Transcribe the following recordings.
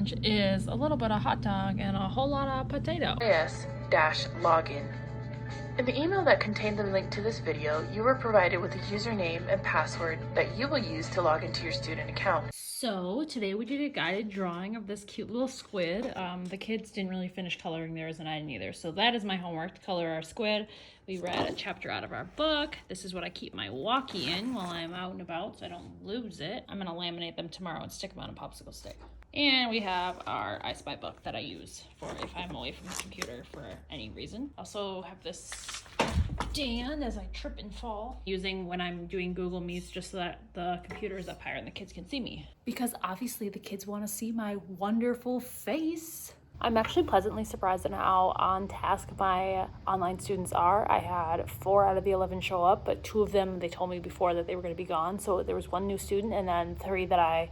lunch is a little bit of hot dog and a whole lot of potato. Login. In the email that contained the link to this video, you were provided with a username and password that you will use to log into your student account. So today we did a guided drawing of this cute little squid. The kids didn't really finish coloring theirs and I didn't either. So that is my homework, to color our squid. We read a chapter out of our book. This is what I keep my walkie in while I'm out and about so I don't lose it. I'm gonna laminate them tomorrow and stick them on a popsicle stick. And we have our I Spy book that I use for if I'm away from the computer for any reason. Also have this stand as I trip and fall, using when I'm doing Google Meets just so that the computer is up higher and the kids can see me. Because obviously the kids want to see my wonderful face. I'm actually pleasantly surprised at how on task my online students are. I had 4 out of the 11 show up, but 2 of them, they told me before that they were going to be gone. So there was 1 new student and then 3 that I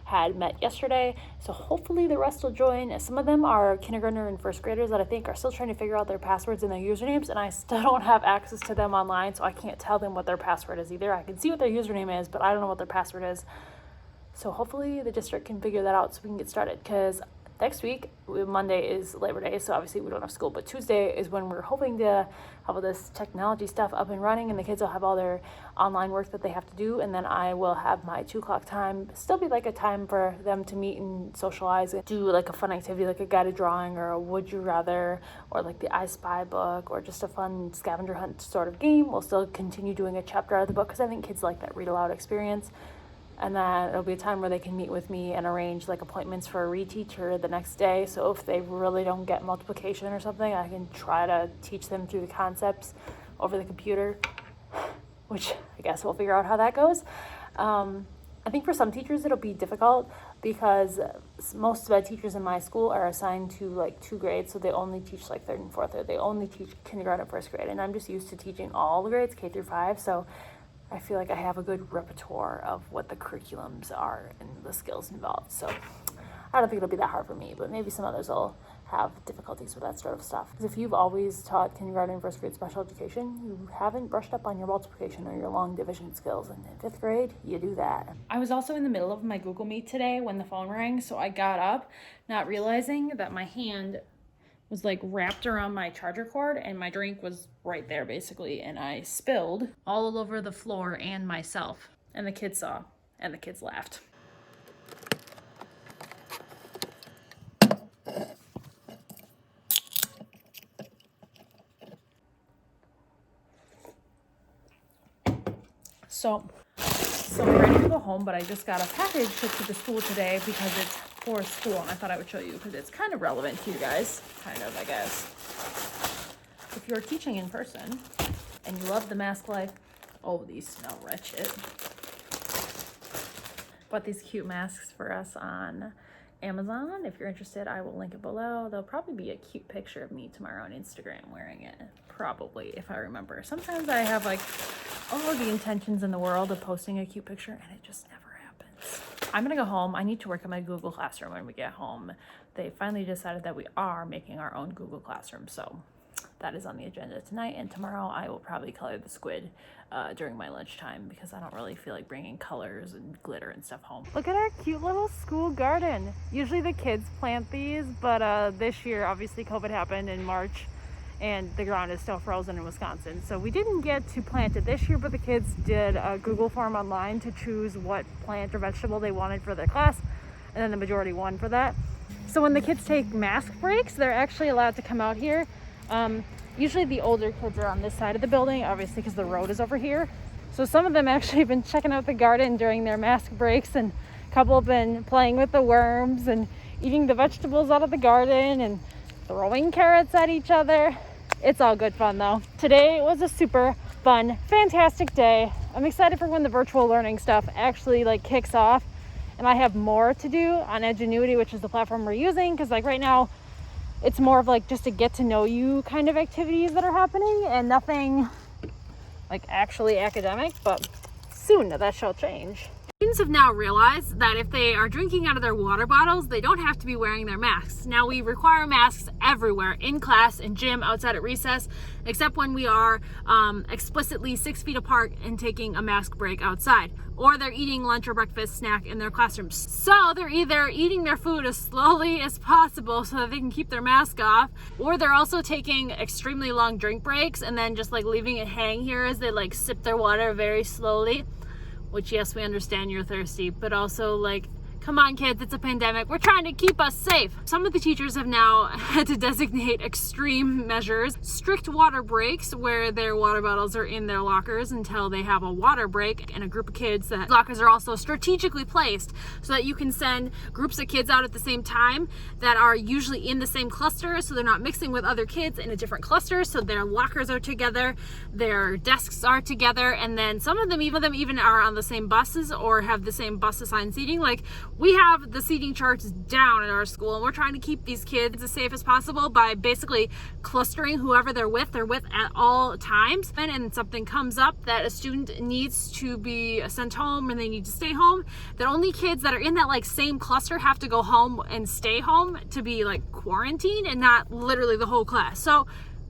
had met yesterday, so hopefully the rest will join. Some of them are kindergartner and first graders that I think are still trying to figure out their passwords and their usernames, and I still don't have access to them online, so I can't tell them what their password is either. I can see what their username is, but I don't know what their password is. So hopefully the district can figure that out so we can get started, because next week, Monday is Labor Day, so obviously we don't have school, but Tuesday is when we're hoping to have all this technology stuff up and running, and the kids will have all their online work that they have to do, and then I will have my 2 o'clock time, still be like a time for them to meet and socialize, and do like a fun activity like a guided drawing or a would you rather, or like the I Spy book, or just a fun scavenger hunt sort of game. We'll still continue doing a chapter out of the book because I think kids like that read aloud experience. And then it'll be a time where they can meet with me and arrange like appointments for a reteacher the next day. So if they really don't get multiplication or something, I can try to teach them through the concepts over the computer, which I guess we'll figure out how that goes. I think for some teachers it'll be difficult because most Sped teachers in my school are assigned to like 2 grades. So they only teach like 3rd and 4th, or they only teach kindergarten and first grade. And I'm just used to teaching all the grades, K through 5. So I feel like I have a good repertoire of what the curriculums are and the skills involved. So I don't think it'll be that hard for me, but maybe some others will have difficulties with that sort of stuff. Because if you've always taught kindergarten and first grade special education, you haven't brushed up on your multiplication or your long division skills. And in 5th grade, you do that. I was also in the middle of my Google Meet today when the phone rang, so I got up, not realizing that my hand was like wrapped around my charger cord and my drink was right there basically, and I spilled all over the floor and myself, and the kids saw and the kids laughed. So I'm ready to go home, but I just got a package shipped to the school today because it's for school, and I thought I would show you because it's kind of relevant to you guys, kind of, I guess. If you're teaching in person and you love the mask life, oh, these smell wretched. Bought these cute masks for us on Amazon. If you're interested, I will link it below. There'll probably be a cute picture of me tomorrow on Instagram wearing it, probably, if I remember. Sometimes I have like all the intentions in the world of posting a cute picture and it just never happens. I'm gonna go home. I need to work on my Google Classroom when we get home. They finally decided that we are making our own Google Classroom, so that is on the agenda tonight, and tomorrow I will probably color the squid during my lunchtime because I don't really feel like bringing colors and glitter and stuff home. Look at our cute little school garden. Usually the kids plant these, but this year obviously COVID happened in March and the ground is still frozen in Wisconsin. So we didn't get to plant it this year, but the kids did a Google form online to choose what plant or vegetable they wanted for their class, and then the majority won for that. So when the kids take mask breaks, they're actually allowed to come out here. Usually the older kids are on this side of the building, obviously because the road is over here. So some of them actually have been checking out the garden during their mask breaks, and a couple have been playing with the worms and eating the vegetables out of the garden and throwing carrots at each other. It's all good fun though. Today was a super fun, fantastic day. I'm excited for when the virtual learning stuff actually like kicks off and I have more to do on Edgenuity, which is the platform we're using, because like right now it's more of like just a get to know you kind of activities that are happening and nothing like actually academic, but soon that shall change. Students have now realized that if they are drinking out of their water bottles, they don't have to be wearing their masks. Now we require masks everywhere, in class, in gym, outside at recess, except when we are explicitly 6 feet apart and taking a mask break outside, or they're eating lunch or breakfast snack in their classrooms. So they're either eating their food as slowly as possible so that they can keep their mask off, or they're also taking extremely long drink breaks and then just like leaving it hang here as they like sip their water very slowly. Which, yes, we understand you're thirsty, but also, like, come on, kids, it's a pandemic. We're trying to keep us safe. Some of the teachers have now had to designate extreme measures, strict water breaks where their water bottles are in their lockers until they have a water break, and a group of kids that lockers are also strategically placed so that you can send groups of kids out at the same time that are usually in the same cluster, so they're not mixing with other kids in a different cluster, so their lockers are together, their desks are together, and then some of them even are on the same buses or have the same bus assigned seating. Like, we have the seating charts down at our school, and we're trying to keep these kids as safe as possible by basically clustering whoever they're with at all times. And something comes up that a student needs to be sent home and they need to stay home, that only kids that are in that like same cluster have to go home and stay home to be like quarantined, and not literally the whole class. So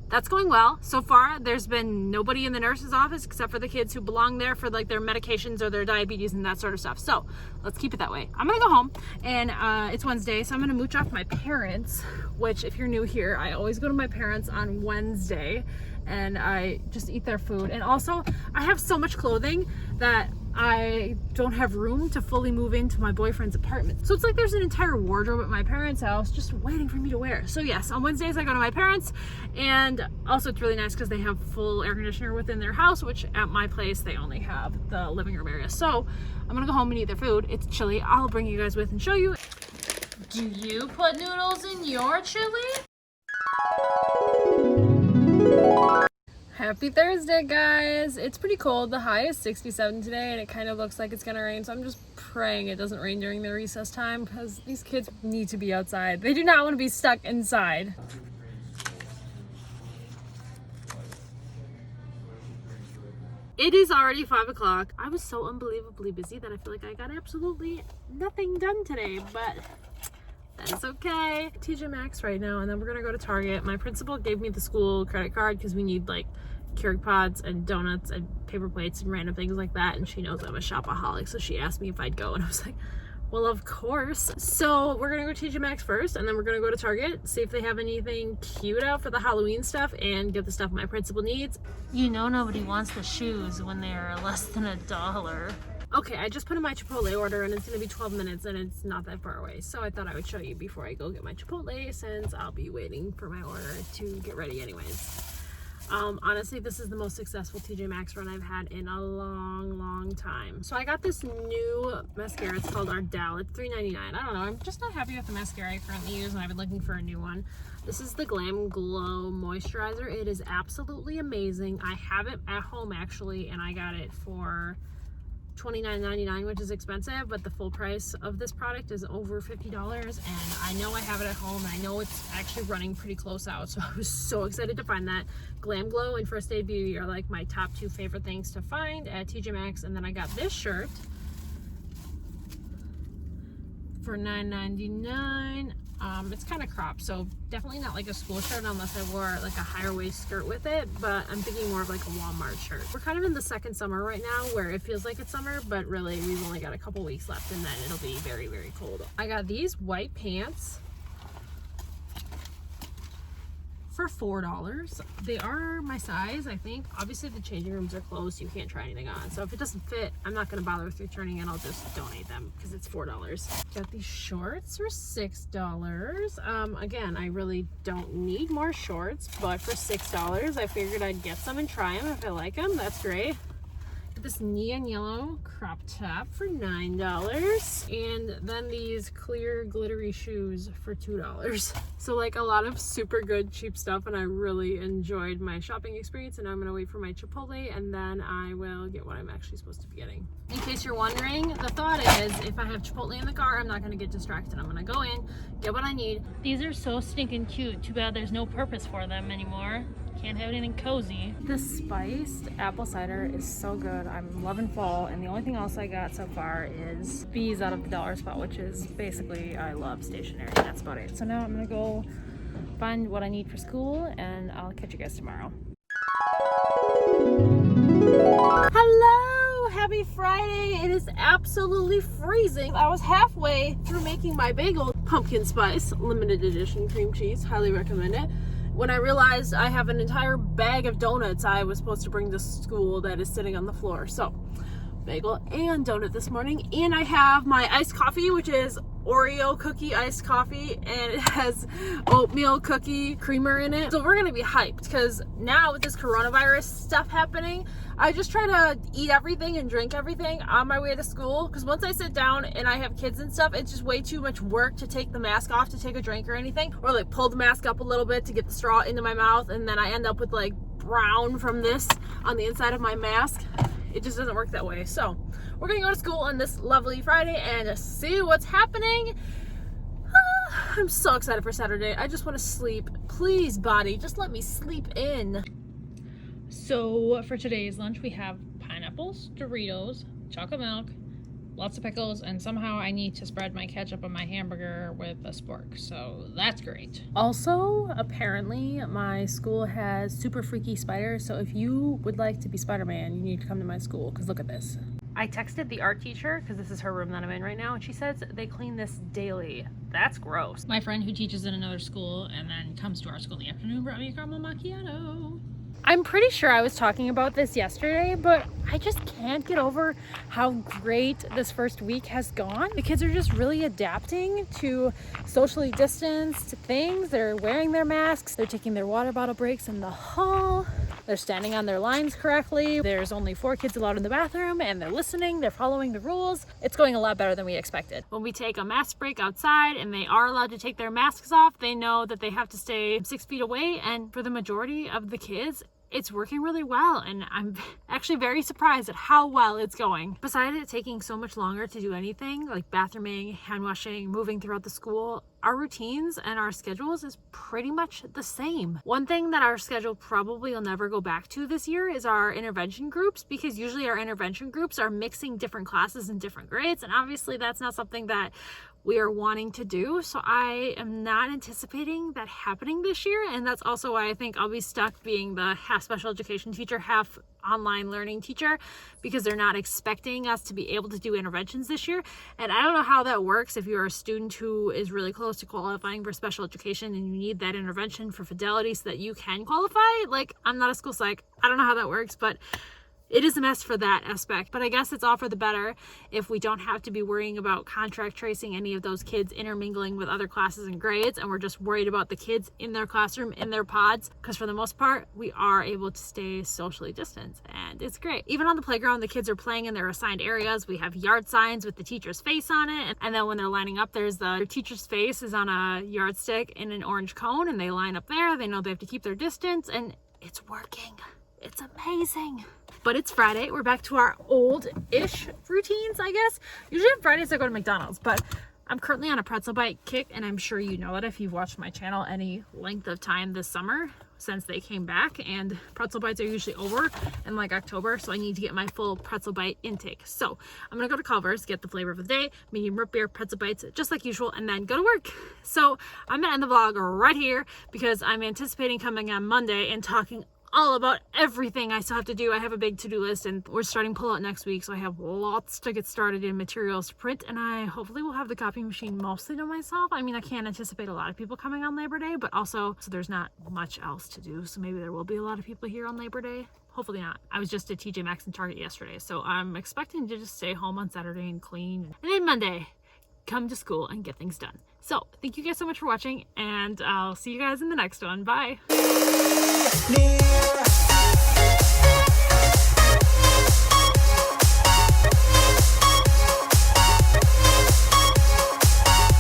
that's going well. So far, there's been nobody in the nurse's office except for the kids who belong there for like their medications or their diabetes and that sort of stuff. So let's keep it that way. I'm gonna go home, and it's Wednesday, so I'm gonna mooch off my parents, which if you're new here, I always go to my parents on Wednesday and I just eat their food. And also, I have so much clothing that I don't have room to fully move into my boyfriend's apartment. So it's like there's an entire wardrobe at my parents' house just waiting for me to wear. So yes, on Wednesdays I go to my parents, and also it's really nice because they have full air conditioner within their house, which at my place they only have the living room area. So I'm gonna go home and eat their food. It's chili. I'll bring you guys with and show you. Do you put noodles in your chili? Happy Thursday, guys. It's pretty cold. The high is 67 today, and it kind of looks like it's gonna rain, so I'm just praying it doesn't rain during the recess time because these kids need to be outside. They do not want to be stuck inside. It is already 5 o'clock. I was so unbelievably busy that I feel like I got absolutely nothing done today, but that's okay. TJ Maxx right now, and then we're gonna go to Target. My principal gave me the school credit card because we need like Keurig pods and donuts and paper plates and random things like that, and she knows I'm a shopaholic, so she asked me if I'd go, and I was like, well, of course. So we're gonna go to TJ Maxx first, and then we're gonna go to Target, see if they have anything cute out for the Halloween stuff, and get the stuff my principal needs. You know nobody wants the shoes when they're less than $1. Okay, I just put in my Chipotle order, and it's gonna be 12 minutes, and it's not that far away. So I thought I would show you before I go get my Chipotle, since I'll be waiting for my order to get ready anyways. Honestly, this is the most successful TJ Maxx run I've had in a long time. So I got this new mascara. It's called Ardell. It's $3.99. I don't know. I'm just not happy with the mascara I currently use, and I've been looking for a new one. This is the Glam Glow Moisturizer. It is absolutely amazing. I have it at home, actually, and I got it for $29.99, which is expensive, but the full price of this product is over $50, and I know I have it at home, and I know it's actually running pretty close out, so I was so excited to find that. Glam Glow and First Aid Beauty are like my top 2 favorite things to find at TJ Maxx. And then I got this shirt for $9.99. It's kind of cropped, so definitely not like a school shirt unless I wore like a higher waist skirt with it, but I'm thinking more of like a Walmart shirt. We're kind of in the second summer right now where it feels like it's summer, but really we've only got a couple weeks left, and then it'll be very cold. I got these white pants for $4. They are my size, I think. Obviously the changing rooms are closed, so you can't try anything on. So if it doesn't fit, I'm not gonna bother with returning it. I'll just donate them because it's $4. Got these shorts for $6. Again, I really don't need more shorts, but for $6, I figured I'd get some and try them. If I like them, that's great. This neon yellow crop top for $9, and then these clear glittery shoes for $2. So like a lot of super good cheap stuff, and I really enjoyed my shopping experience. And now I'm gonna wait for my Chipotle, and then I will get what I'm actually supposed to be getting. In case you're wondering, the thought is if I have Chipotle in the car, I'm not gonna get distracted. I'm gonna go in, get what I need. These are so stinking cute. Too bad there's no purpose for them anymore. Can't have anything cozy. The spiced apple cider is so good. I'm loving fall, and the only thing else I got so far is bees out of the dollar spot, which is basically, I love stationery. That's about it. So now I'm gonna go find what I need for school, and I'll catch you guys tomorrow. Hello! Happy Friday! It is absolutely freezing. I was halfway through making my bagel, pumpkin spice, limited edition cream cheese. Highly recommend it. When I realized I have an entire bag of donuts I was supposed to bring to school that is sitting on the floor. So, bagel and donut this morning. And I have my iced coffee, which is Oreo cookie iced coffee, and it has oatmeal cookie creamer in it. So we're gonna be hyped, because now with this coronavirus stuff happening, I just try to eat everything and drink everything on my way to school, because once I sit down and I have kids and stuff, it's just way too much work to take the mask off to take a drink or anything, or like pull the mask up a little bit to get the straw into my mouth, and then I end up with like brown from this on the inside of my mask. It just doesn't work that way. So we're gonna go to school on this lovely Friday and see what's happening. I'm so excited for Saturday. I just want to sleep. Please, body, just let me sleep in. So for today's lunch, we have pineapples, Doritos, chocolate milk, lots of pickles, and somehow I need to spread my ketchup on my hamburger with a spork, so that's great. Also, apparently, my school has super freaky spiders, so if you would like to be Spider-Man, you need to come to my school, because look at this. I texted the art teacher, because this is her room that I'm in right now, and she says they clean this daily. That's gross. My friend who teaches in another school and then comes to our school in the afternoon brought me a caramel macchiato. I'm pretty sure I was talking about this yesterday, but I just can't get over how great this first week has gone. The kids are just really adapting to socially distanced things. They're wearing their masks. They're taking their water bottle breaks in the hall. They're standing on their lines correctly. There's only 4 kids allowed in the bathroom, and they're listening. They're following the rules. It's going a lot better than we expected. When we take a mask break outside and they are allowed to take their masks off, they know that they have to stay 6 feet away. And for the majority of the kids, it's working really well, and I'm actually very surprised at how well it's going. Besides it taking so much longer to do anything, like bathrooming, hand washing, moving throughout the school, our routines and our schedules is pretty much the same. One thing that our schedule probably will never go back to this year is our intervention groups, because usually our intervention groups are mixing different classes and different grades, and obviously that's not something that we are wanting to do. So I am not anticipating that happening this year, and that's also why I think I'll be stuck being the half special education teacher, half online learning teacher, because they're not expecting us to be able to do interventions this year. And I don't know how that works if you're a student who is really close to qualifying for special education and you need that intervention for fidelity so that you can qualify. Like, I'm not a school psych, I don't know how that works, but it is a mess for that aspect. But I guess it's all for the better if we don't have to be worrying about contract tracing any of those kids intermingling with other classes and grades, and we're just worried about the kids in their classroom, in their pods, because for the most part, we are able to stay socially distanced, and it's great. Even on the playground, the kids are playing in their assigned areas. We have yard signs with the teacher's face on it, and then when they're lining up, there's their teacher's face is on a yardstick in an orange cone, and they line up there. They know they have to keep their distance, and it's working. It's amazing. But it's Friday. We're back to our old-ish routines, I guess. Usually on Fridays I go to McDonald's, but I'm currently on a pretzel bite kick, and I'm sure you know that if you've watched my channel any length of time this summer since they came back, and pretzel bites are usually over in like October, so I need to get my full pretzel bite intake. So I'm gonna go to Culver's, get the flavor of the day, medium root beer, pretzel bites, just like usual, and then go to work. So I'm gonna end the vlog right here because I'm anticipating coming on Monday and talking all about everything I still have to do. I have a big to-do list, and we're starting pull-out next week, so I have lots to get started in materials to print, and I hopefully will have the copy machine mostly to myself. I mean, I can't anticipate a lot of people coming on Labor Day, but also, so there's not much else to do, so maybe there will be a lot of people here on Labor Day. Hopefully not. I was just at TJ Maxx and Target yesterday, so I'm expecting to just stay home on Saturday and clean, and then Monday, come to school and get things done. So, thank you guys so much for watching, and I'll see you guys in the next one. Bye!